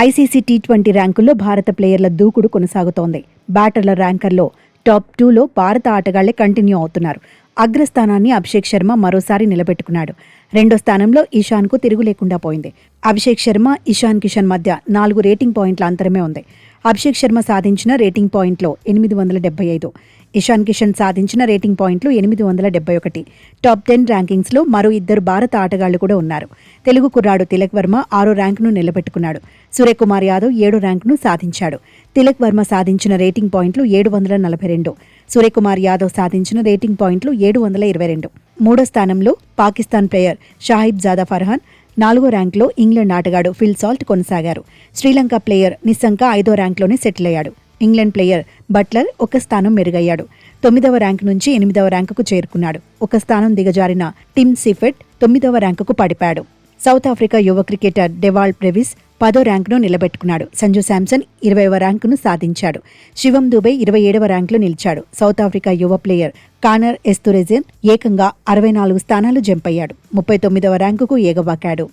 ICC T20 ర్యాంకుల్లో భారత ప్లేయర్ల దూకుడు కొనసాగుతోంది. బ్యాటర్ల ర్యాంకర్లో టాప్ 2లో భారత ఆటగాళ్లే కంటిన్యూ అవుతున్నారు. అగ్రస్థానాన్ని అభిషేక్ శర్మ మరోసారి నిలబెట్టుకున్నాడు. రెండో స్థానంలో ఇషాన్కు తిరుగు లేకుండా పోయింది. అభిషేక్ శర్మ, ఇషాన్ కిషన్ మధ్య 4 రేటింగ్ పాయింట్ల అంతరమే ఉంది. అభిషేక్ శర్మ సాధించిన రేటింగ్ పాయింట్లు 875, ఇషాన్ కిషన్ సాధించిన రేటింగ్ పాయింట్లు 871. టాప్ 10 ర్యాంకింగ్స్లో మరో 2 భారత ఆటగాళ్లు కూడా ఉన్నారు. తెలుగు కుర్రాడు తిలక్ వర్మ 6వ ర్యాంకును నిలబెట్టుకున్నాడు. సూర్యకుమార్ యాదవ్ 7వ ర్యాంకును సాధించాడు. తిలక్ వర్మ సాధించిన రేటింగ్ పాయింట్లు 742, సూర్యకుమార్ యాదవ్ సాధించిన రేటింగ్ పాయింట్లు 722. మూడో స్థానంలో పాకిస్తాన్ ప్లేయర్ షాహిబ్ జాదా ఫర్హాన్, 4వ ర్యాంకులో ఇంగ్లాండ్ ఆటగాడు ఫిల్ సాల్ట్ కొనసాగారు. శ్రీలంక ప్లేయర్ నిస్సంక 5వ ర్యాంకులోనే సెటిల్ అయ్యాడు. ఇంగ్లాండ్ ప్లేయర్ బట్లర్ 1 స్థానం మెరుగయ్యాడు. 9వ ర్యాంకు నుంచి 8వ ర్యాంకుకు చేరుకున్నాడు. 1 స్థానం దిగజారిన టిమ్ సిఫెట్ 9వ ర్యాంకుకు పడిపాడు. సౌత్ ఆఫ్రికా యువ క్రికెటర్ డెవాల్డ్ బ్రెవిస్ 10వ ర్యాంకును నిలబెట్టుకున్నాడు. సంజు శాంసన్ 20వ ర్యాంకును సాధించాడు. శివం దుబే 27వ ర్యాంకులో నిలిచాడు. సౌత్ ఆఫ్రికా యువ ప్లేయర్ కానర్ ఎస్తురెజెన్ ఏకంగా 64 స్థానాలు జంప్ అయ్యాడు. 39వ ర్యాంకుకు ఎగబాకాడు.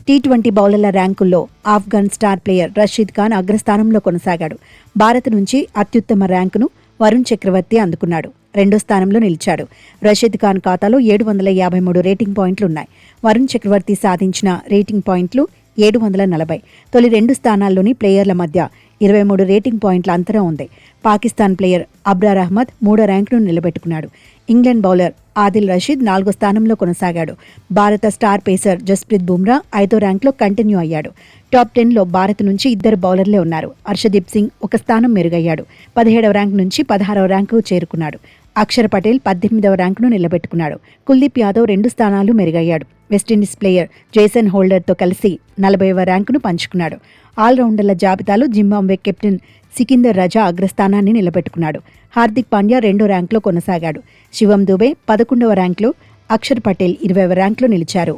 టీ20 బౌలర్ల ర్యాంకుల్లో ఆఫ్ఘన్ స్టార్ ప్లేయర్ రషీద్ ఖాన్ అగ్రస్థానంలో కొనసాగాడు. భారత్ నుంచి అత్యుత్తమ ర్యాంకును వరుణ్ చక్రవర్తి అందుకున్నాడు. రెండో స్థానంలో నిలిచాడు. రషీద్ ఖాన్ ఖాతాలో 753 రేటింగ్ పాయింట్లున్నాయి. వరుణ్ చక్రవర్తి సాధించిన రేటింగ్ పాయింట్లు 740. తొలి 2 స్థానాల్లోని ప్లేయర్ల మధ్య 23 రేటింగ్ పాయింట్ల అంతరం ఉంది. పాకిస్తాన్ ప్లేయర్ అబ్రార్ అహ్మద్ 3వ ర్యాంకును నిలబెట్టుకున్నాడు. ఇంగ్లాండ్ బౌలర్ ఆదిల్ రషీద్ 4వ స్థానంలో కొనసాగాడు. భారత స్టార్ పేసర్ జస్ప్రీత్ బుమ్రా 5వ ర్యాంకులో కంటిన్యూ అయ్యాడు. టాప్ 10లో భారత్ నుంచి 2 బౌలర్లే ఉన్నారు. హర్షదీప్ సింగ్ 1 స్థానం మెరుగయ్యాడు. 17వ ర్యాంకు నుంచి 16వ ర్యాంకుకు చేరుకున్నాడు. అక్షర్ పటేల్ 18వ ర్యాంకును నిలబెట్టుకున్నాడు. కుల్దీప్ యాదవ్ 2 స్థానాలు మెరుగయ్యాడు. వెస్టిండీస్ ప్లేయర్ జేసన్ హోల్డర్తో కలిసి 40వ ర్యాంకును పంచుకున్నాడు. ఆల్రౌండర్ల జాబితాలో జింబాబ్వే కెప్టెన్ సికిందర్ రజా అగ్రస్థానాన్ని నిలబెట్టుకున్నాడు. హార్దిక్ పాండ్యా 2వ ర్యాంకులో కొనసాగాడు. శివం దుబే 11వ ర్యాంకులో, అక్షర్ పటేల్ 20వ ర్యాంకులో నిలిచారు.